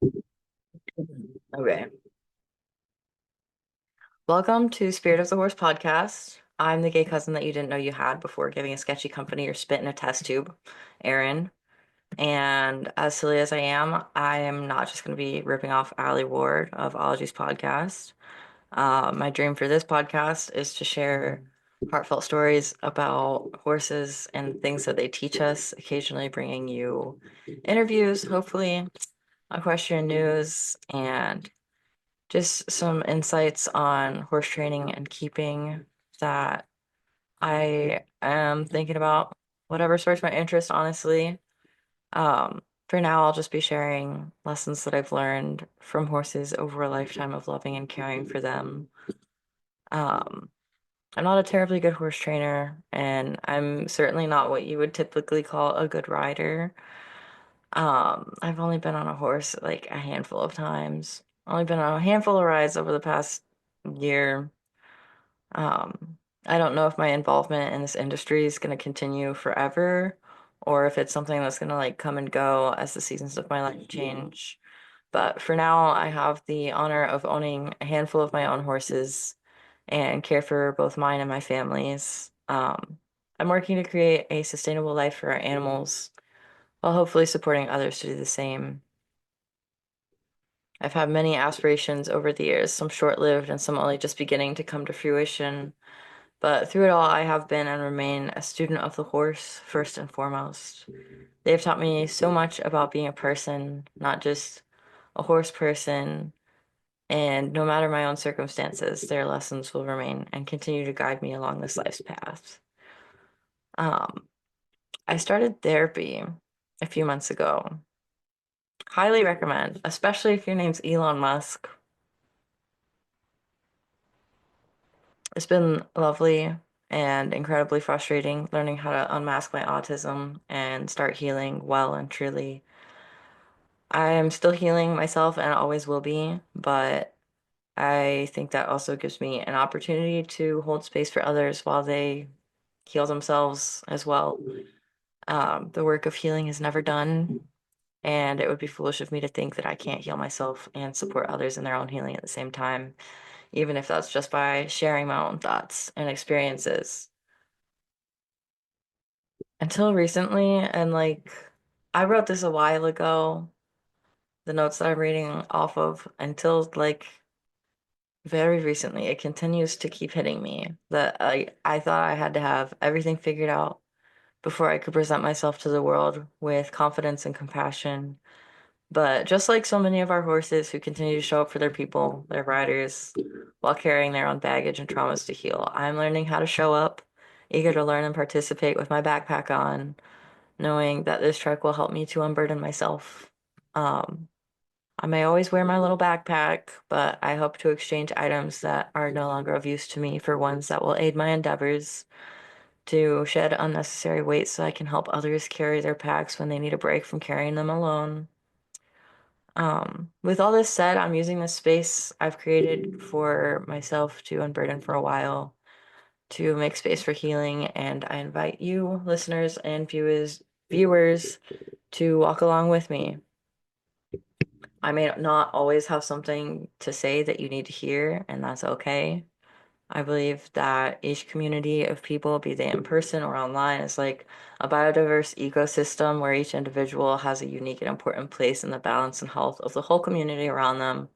Okay. Welcome to Spirit of the Horse podcast. I'm the gay cousin that you didn't know you had before giving a sketchy company your spit in a test tube, Aaron. And as silly as I am not just going to be ripping off Allie Ward of Ology's podcast. My dream for this podcast is to share heartfelt stories about horses and things that they teach us, occasionally bringing you interviews, hopefully, equestrian news, and just some insights on horse training and keeping that I am thinking about, whatever sparks my interest, honestly. For now, I'll just be sharing lessons that I've learned from horses over a lifetime of loving and caring for them. Um, I'm not a terribly good horse trainer, and I'm certainly not what you would typically call a good rider. I've only been on a horse like a handful of times. Only been on a handful of rides over the past year. I don't know if my involvement in this industry is going to continue forever or if it's something that's going to like come and go as the seasons of my life change. But for now, I have the honor of owning a handful of my own horses and care for both mine and my family's. I'm working to create a sustainable life for our animals while hopefully supporting others to do the same. I've had many aspirations over the years, some short-lived and some only just beginning to come to fruition. But through it all, I have been and remain a student of the horse first and foremost. They've taught me so much about being a person, not just a horse person. And no matter my own circumstances, their lessons will remain and continue to guide me along this life's path. Um, I started therapy a few months ago. Highly recommend, especially if your name's Elon Musk. It's been lovely and incredibly frustrating learning how to unmask my autism and start healing well and truly. I am still healing myself and always will be, but I think that also gives me an opportunity to hold space for others while they heal themselves as well. The work of healing is never done, and it would be foolish of me to think that I can't heal myself and support others in their own healing at the same time, even if that's just by sharing my own thoughts and experiences. Until recently, and like I wrote this a while ago, the notes that I'm reading off of, until like very recently, it continues to keep hitting me that I thought I had to have everything figured out before I could present myself to the world with confidence and compassion. But just like so many of our horses who continue to show up for their people, their riders, while carrying their own baggage and traumas to heal, I'm learning how to show up, eager to learn and participate with my backpack on, knowing that this trek will help me to unburden myself. Um, I may always wear my little backpack, but I hope to exchange items that are no longer of use to me for ones that will aid my endeavors to shed unnecessary weight so I can help others carry their packs when they need a break from carrying them alone. With all this said, I'm using this space I've created for myself to unburden for a while to make space for healing, and I invite you, listeners and viewers, to walk along with me. I may not always have something to say that you need to hear, and that's okay. I believe that each community of people, be they in person or online, is like a biodiverse ecosystem where each individual has a unique and important place in the balance and health of the whole community around them.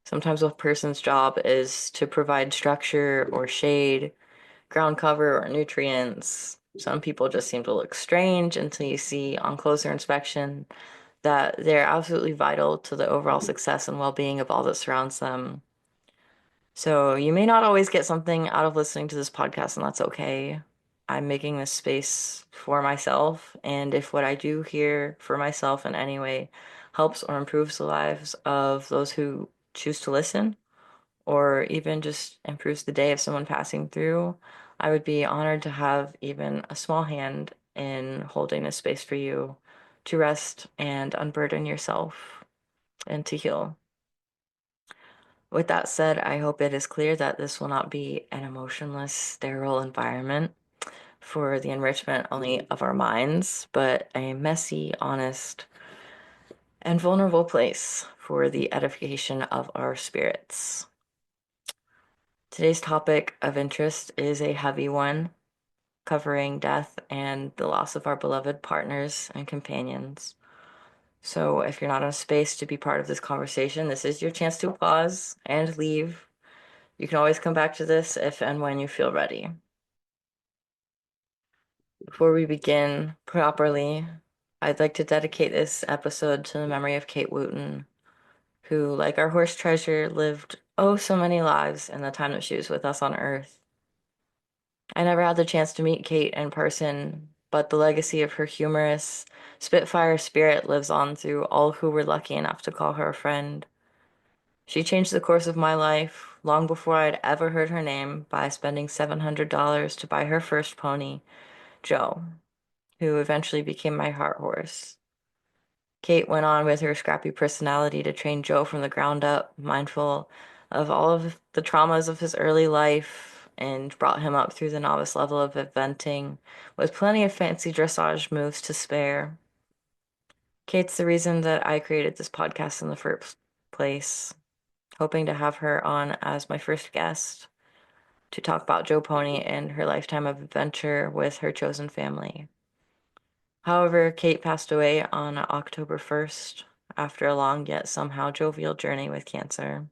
Sometimes a person's job is to provide structure or shade, ground cover or nutrients. Some people just seem to look strange until you see on closer inspection that they're absolutely vital to the overall success and well-being of all that surrounds them. So you may not always get something out of listening to this podcast, and that's okay. I'm making this space for myself, and if what I do here for myself in any way helps or improves the lives of those who choose to listen, or even just improves the day of someone passing through, I would be honored to have even a small hand in holding this space for you to rest and unburden yourself and to heal. With that said, I hope it is clear that this will not be an emotionless, sterile environment for the enrichment only of our minds, but a messy, honest, and vulnerable place for the edification of our spirits. Today's topic of interest is a heavy one, covering death and the loss of our beloved partners and companions. So if you're not in a space to be part of this conversation, this is your chance to pause and leave. You can always come back to this if and when you feel ready. Before we begin properly, I'd like to dedicate this episode to the memory of Kate Wooten, who, like our horse Treasure, lived oh so many lives in the time that she was with us on Earth. I never had the chance to meet Kate in person, but the legacy of her humorous, Spitfire spirit lives on through all who were lucky enough to call her a friend. She changed the course of my life long before I'd ever heard her name by spending $700 to buy her first pony, Joe, who eventually became my heart horse. Kate went on with her scrappy personality to train Joe from the ground up, mindful of all of the traumas of his early life, and brought him up through the novice level of eventing with plenty of fancy dressage moves to spare. Kate's the reason that I created this podcast in the first place, hoping to have her on as my first guest to talk about Joe Pony and her lifetime of adventure with her chosen family. However, Kate passed away on October 1st after a long yet somehow jovial journey with cancer.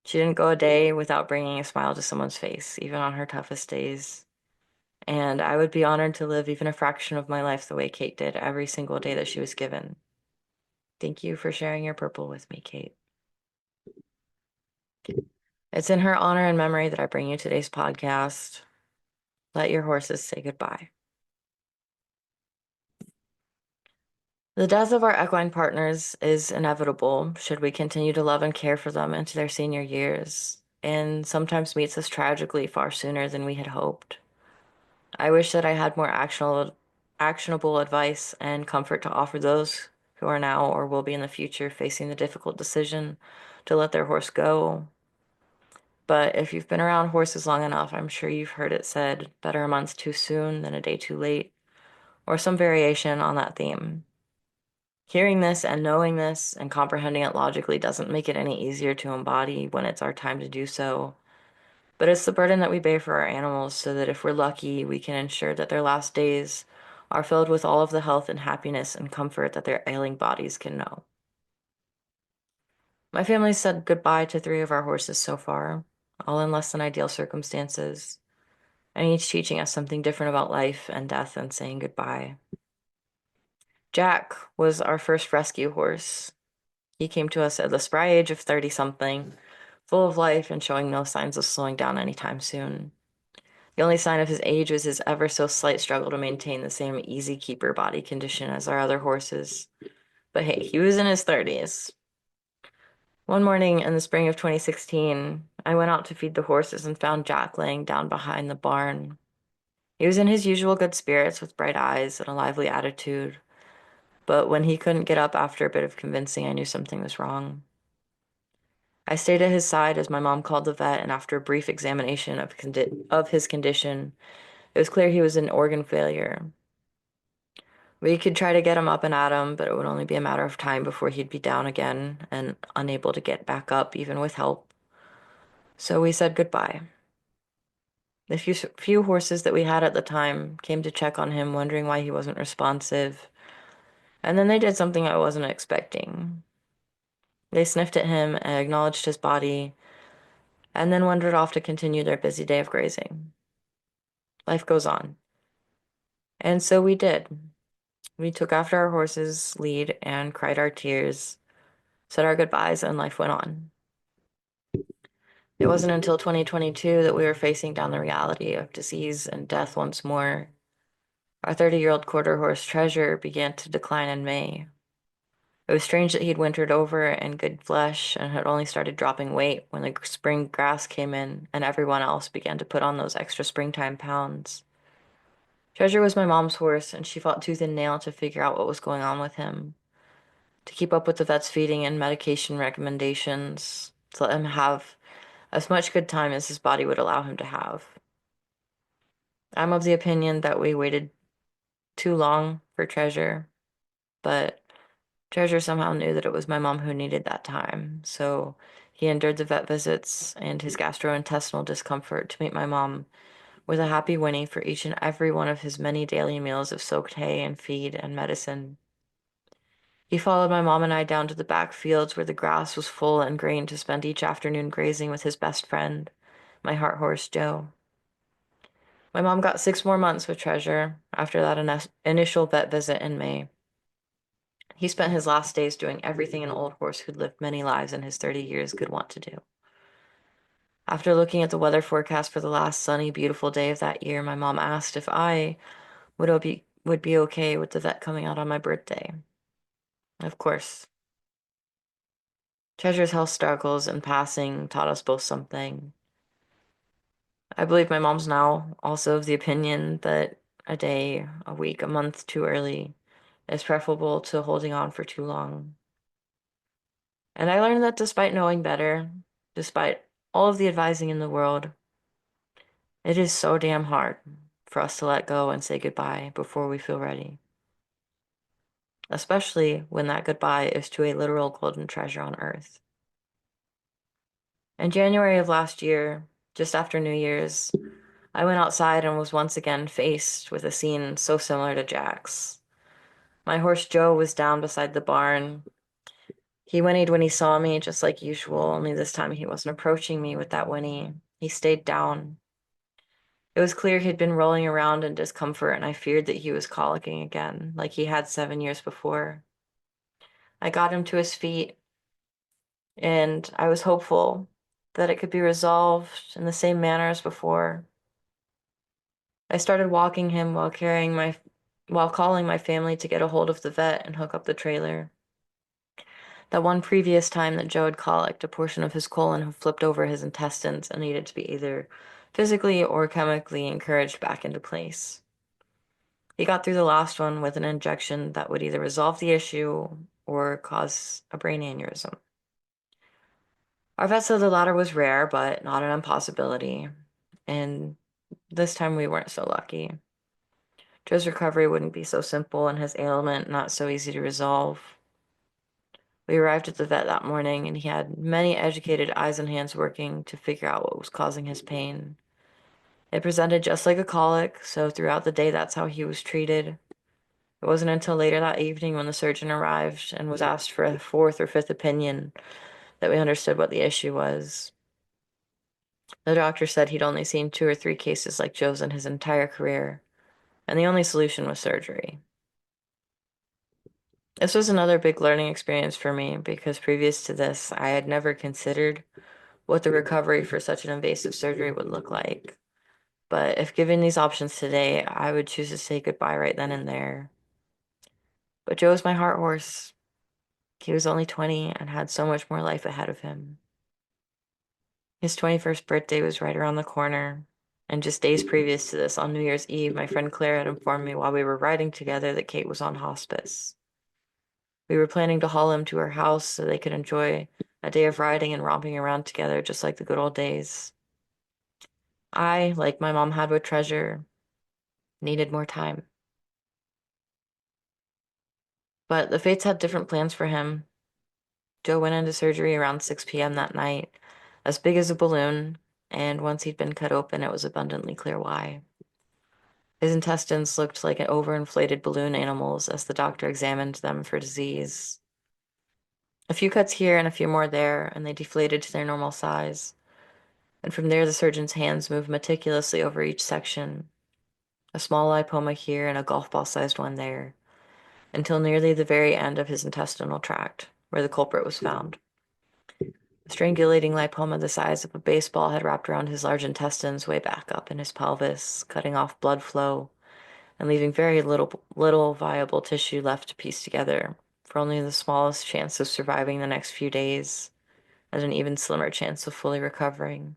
She didn't go a day without bringing a smile to someone's face, even on her toughest days. And I would be honored to live even a fraction of my life the way Kate did every single day that she was given. Thank you for sharing your purple with me, Kate. It's in her honor and memory that I bring you today's podcast. Let your horses say goodbye. The death of our equine partners is inevitable should we continue to love and care for them into their senior years, and sometimes meets us tragically far sooner than we had hoped. I wish that I had more actionable advice and comfort to offer those who are now or will be in the future facing the difficult decision to let their horse go. But if you've been around horses long enough, I'm sure you've heard it said, better a month too soon than a day too late, or some variation on that theme. Hearing this and knowing this and comprehending it logically doesn't make it any easier to embody when it's our time to do so. But it's the burden that we bear for our animals so that if we're lucky, we can ensure that their last days are filled with all of the health and happiness and comfort that their ailing bodies can know. My family said goodbye to 3 of our horses so far, all in less than ideal circumstances, and each teaching us something different about life and death and saying goodbye. Jack was our first rescue horse. He came to us at the spry age of 30-something, full of life and showing no signs of slowing down anytime soon. The only sign of his age was his ever so slight struggle to maintain the same easy keeper body condition as our other horses. But hey, he was in his 30s. One morning in the spring of 2016, I went out to feed the horses and found Jack laying down behind the barn. He was in his usual good spirits with bright eyes and a lively attitude, but when he couldn't get up after a bit of convincing, I knew something was wrong. I stayed at his side as my mom called the vet, and after a brief examination of his condition, it was clear he was in organ failure. We could try to get him up and at him, but it would only be a matter of time before he'd be down again and unable to get back up, even with help. So we said goodbye. The few horses that we had at the time came to check on him, wondering why he wasn't responsive. And then they did something I wasn't expecting. They sniffed at him and acknowledged his body, and then wandered off to continue their busy day of grazing. Life goes on. And so we did. We took after our horse's lead and cried our tears, said our goodbyes, and life went on. It wasn't until 2022 that we were facing down the reality of disease and death once more. Our 30-year-old quarter horse Treasure began to decline in May. It was strange that he'd wintered over in good flesh and had only started dropping weight when the spring grass came in and everyone else began to put on those extra springtime pounds. Treasure was my mom's horse, and she fought tooth and nail to figure out what was going on with him, to keep up with the vet's feeding and medication recommendations, to let him have as much good time as his body would allow him to have. I'm of the opinion that we waited too long for Treasure, but Treasure somehow knew that it was my mom who needed that time, so he endured the vet visits and his gastrointestinal discomfort to meet my mom with a happy whinny for each and every one of his many daily meals of soaked hay and feed and medicine. He followed my mom and I down to the back fields where the grass was full and green to spend each afternoon grazing with his best friend, my heart horse Joe. My mom got 6 more months with Treasure after that initial vet visit in May. He spent his last days doing everything an old horse who'd lived many lives in his 30 years could want to do. After looking at the weather forecast for the last sunny, beautiful day of that year, my mom asked if I would be okay with the vet coming out on my birthday. Of course, Treasure's health struggles and passing taught us both something. I believe my mom's now also of the opinion that a day, a week, a month too early is preferable to holding on for too long. And I learned that despite knowing better, despite all of the advising in the world, it is so damn hard for us to let go and say goodbye before we feel ready. Especially when that goodbye is to a literal golden treasure on earth. In January of last year, just after New Year's, I went outside and was once again faced with a scene so similar to Jack's. My horse Joe was down beside the barn. He whinnied when he saw me, just like usual, only this time he wasn't approaching me with that whinny. He stayed down. It was clear he'd been rolling around in discomfort, and I feared that he was colicking again, like he had 7 years before. I got him to his feet, and I was hopeful that it could be resolved in the same manner as before. I started walking him while calling my family to get a hold of the vet and hook up the trailer. That one previous time that Joe had colicked, a portion of his colon had flipped over his intestines and needed to be either physically or chemically encouraged back into place. He got through the last one with an injection that would either resolve the issue or cause a brain aneurysm. Our vet said the latter was rare, but not an impossibility. And this time we weren't so lucky. Joe's recovery wouldn't be so simple and his ailment not so easy to resolve. We arrived at the vet that morning and he had many educated eyes and hands working to figure out what was causing his pain. It presented just like a colic, so throughout the day that's how he was treated. It wasn't until later that evening when the surgeon arrived and was asked for a fourth or fifth opinion that we understood what the issue was. The doctor said he'd only seen 2 or 3 cases like Joe's in his entire career, and the only solution was surgery. This was another big learning experience for me because previous to this, I had never considered what the recovery for such an invasive surgery would look like. But if given these options today, I would choose to say goodbye right then and there. But Joe's my heart horse. He was only 20 and had so much more life ahead of him. His 21st birthday was right around the corner, and just days previous to this, on New Year's Eve, my friend Claire had informed me while we were riding together that Kate was on hospice. We were planning to haul him to her house so they could enjoy a day of riding and romping around together just like the good old days. I, like my mom had with Treasure, needed more time. But the fates had different plans for him. Joe went into surgery around 6 p.m. that night, as big as a balloon, and once he'd been cut open, it was abundantly clear why. His intestines looked like overinflated balloon animals as the doctor examined them for disease. A few cuts here and a few more there, and they deflated to their normal size. And from there, the surgeon's hands moved meticulously over each section. A small lipoma here and a golf ball-sized one there, until nearly the very end of his intestinal tract, where the culprit was found. A strangulating lipoma the size of a baseball had wrapped around his large intestines way back up in his pelvis, cutting off blood flow and leaving very little viable tissue left to piece together, for only the smallest chance of surviving the next few days, and an even slimmer chance of fully recovering.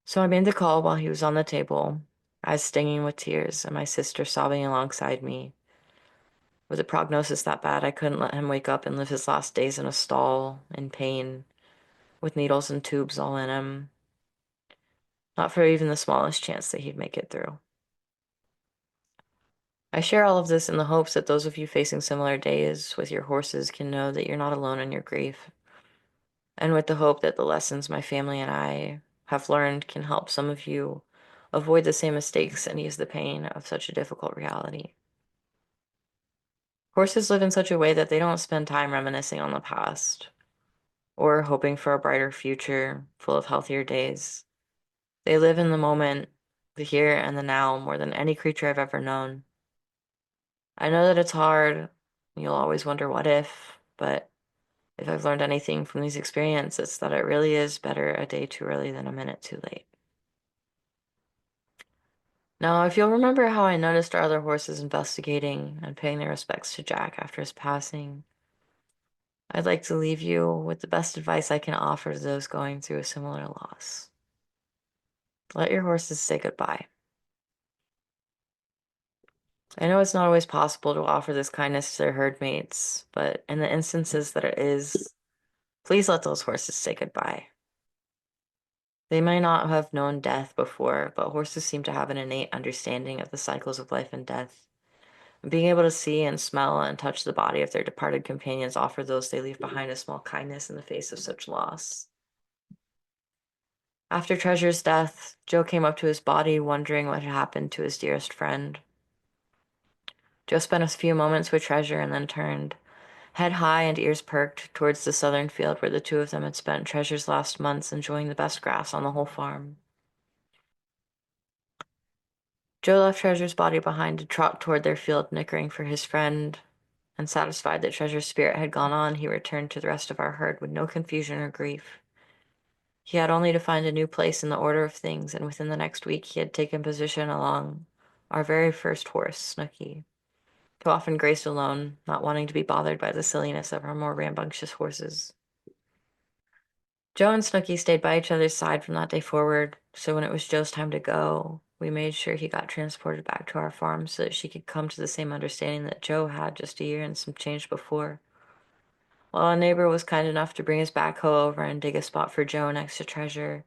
So I made the call while he was on the table, eyes stinging with tears, and my sister sobbing alongside me. With a prognosis that bad, I couldn't let him wake up and live his last days in a stall, in pain, with needles and tubes all in him. Not for even the smallest chance that he'd make it through. I share all of this in the hopes that those of you facing similar days with your horses can know that you're not alone in your grief, and with the hope that the lessons my family and I have learned can help some of you avoid the same mistakes and ease the pain of such a difficult reality. Horses live in such a way that they don't spend time reminiscing on the past or hoping for a brighter future full of healthier days. They live in the moment, the here and the now, more than any creature I've ever known. I know that it's hard. You'll always wonder what if, but if I've learned anything from these experiences, it's that it really is better a day too early than a minute too late. Now, if you'll remember how I noticed our other horses investigating and paying their respects to Jack after his passing, I'd like to leave you with the best advice I can offer to those going through a similar loss. Let your horses say goodbye. I know it's not always possible to offer this kindness to their herd mates, but in the instances that it is, please let those horses say goodbye. They may not have known death before, but horses seem to have an innate understanding of the cycles of life and death. Being able to see and smell and touch the body of their departed companions offer those they leave behind a small kindness in the face of such loss. After Treasure's death, Joe came up to his body, wondering what had happened to his dearest friend. Joe spent a few moments with Treasure and then turned, head high and ears perked, towards the southern field where the two of them had spent Treasure's last months enjoying the best grass on the whole farm. Joe left Treasure's body behind to trot toward their field, nickering for his friend, and satisfied that Treasure's spirit had gone on, he returned to the rest of our herd with no confusion or grief. He had only to find a new place in the order of things, and within the next week he had taken position along our very first horse, Snooky, who often grazed alone, not wanting to be bothered by the silliness of our more rambunctious horses. Joe and Snooky stayed by each other's side from that day forward, so when it was Joe's time to go, we made sure he got transported back to our farm so that she could come to the same understanding that Joe had just a year and some change before. While a neighbor was kind enough to bring his backhoe over and dig a spot for Joe next to Treasure,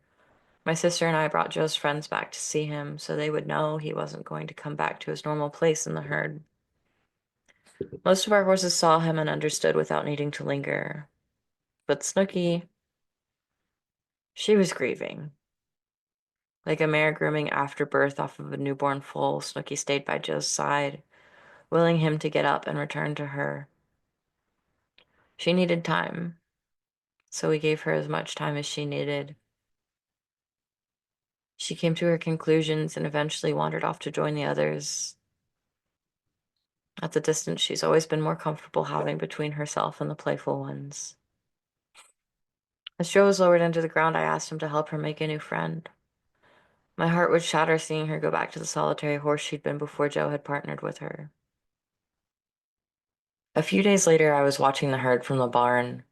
my sister and I brought Joe's friends back to see him so they would know he wasn't going to come back to his normal place in the herd. Most of our horses saw him and understood without needing to linger. But Snooky, she was grieving. Like a mare grooming after birth off of a newborn foal, Snooky stayed by Joe's side, willing him to get up and return to her. She needed time, so we gave her as much time as she needed. She came to her conclusions and eventually wandered off to join the others. At the distance she's always been more comfortable having between herself and the playful ones. As Joe was lowered into the ground, I asked him to help her make a new friend. My heart would shatter seeing her go back to the solitary horse she'd been before Joe had partnered with her. A few days later, I was watching the herd from the barn,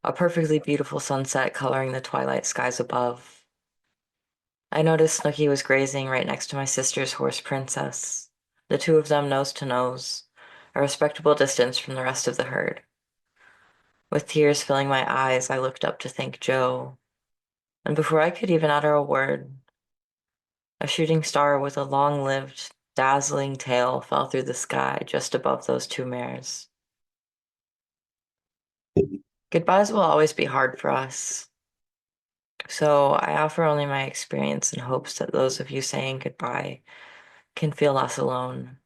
a perfectly beautiful sunset coloring the twilight skies above. I noticed Snooky was grazing right next to my sister's horse, Princess, the two of them nose to nose, a respectable distance from the rest of the herd. With tears filling my eyes, I looked up to thank Joe, and before I could even utter a word, a shooting star with a long-lived, dazzling tail fell through the sky just above those two mares. Goodbyes will always be hard for us, so I offer only my experience in hopes that those of you saying goodbye can feel less alone.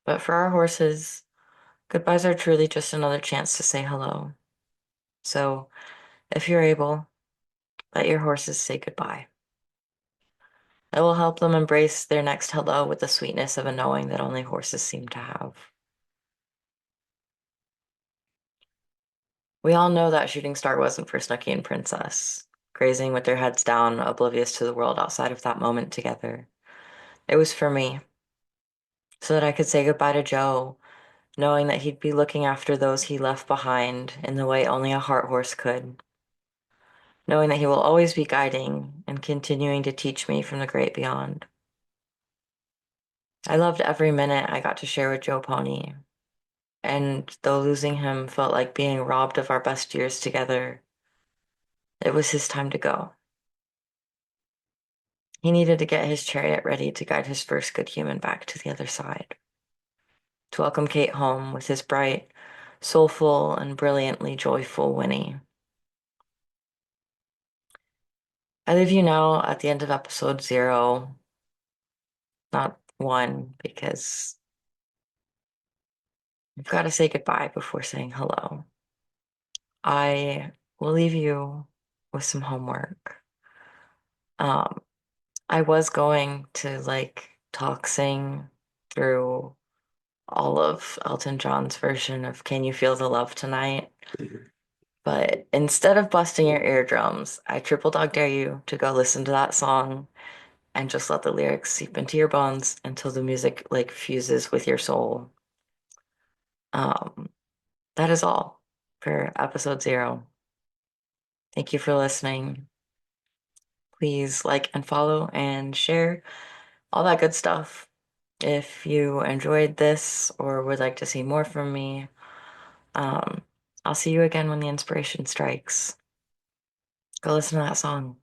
But for our horses, goodbyes are truly just another chance to say hello. So, if you're able, let your horses say goodbye. It will help them embrace their next hello with the sweetness of a knowing that only horses seem to have. We all know that shooting star wasn't for Snooky and Princess, grazing with their heads down, oblivious to the world outside of that moment together. It was for me, so that I could say goodbye to Joe, knowing that he'd be looking after those he left behind in the way only a heart horse could, knowing that he will always be guiding and continuing to teach me from the great beyond. I loved every minute I got to share with Joe Pony, and though losing him felt like being robbed of our best years together, it was his time to go. He needed to get his chariot ready to guide his first good human back to the other side, to welcome Kate home with his bright, soulful, and brilliantly joyful Winnie. I leave you now at the end of episode 0, not 1, because you've got to say goodbye before saying hello. I will leave you with some homework. Um, I was going to talk sing through all of Elton John's version of Can You Feel the Love Tonight? But instead of busting your eardrums, I triple dog dare you to go listen to that song and just let the lyrics seep into your bones until the music fuses with your soul. Um, that is all for episode 0. Thank you for listening. Please like and follow and share all that good stuff. If you enjoyed this or would like to see more from me, um, I'll see you again when the inspiration strikes. Go listen to that song.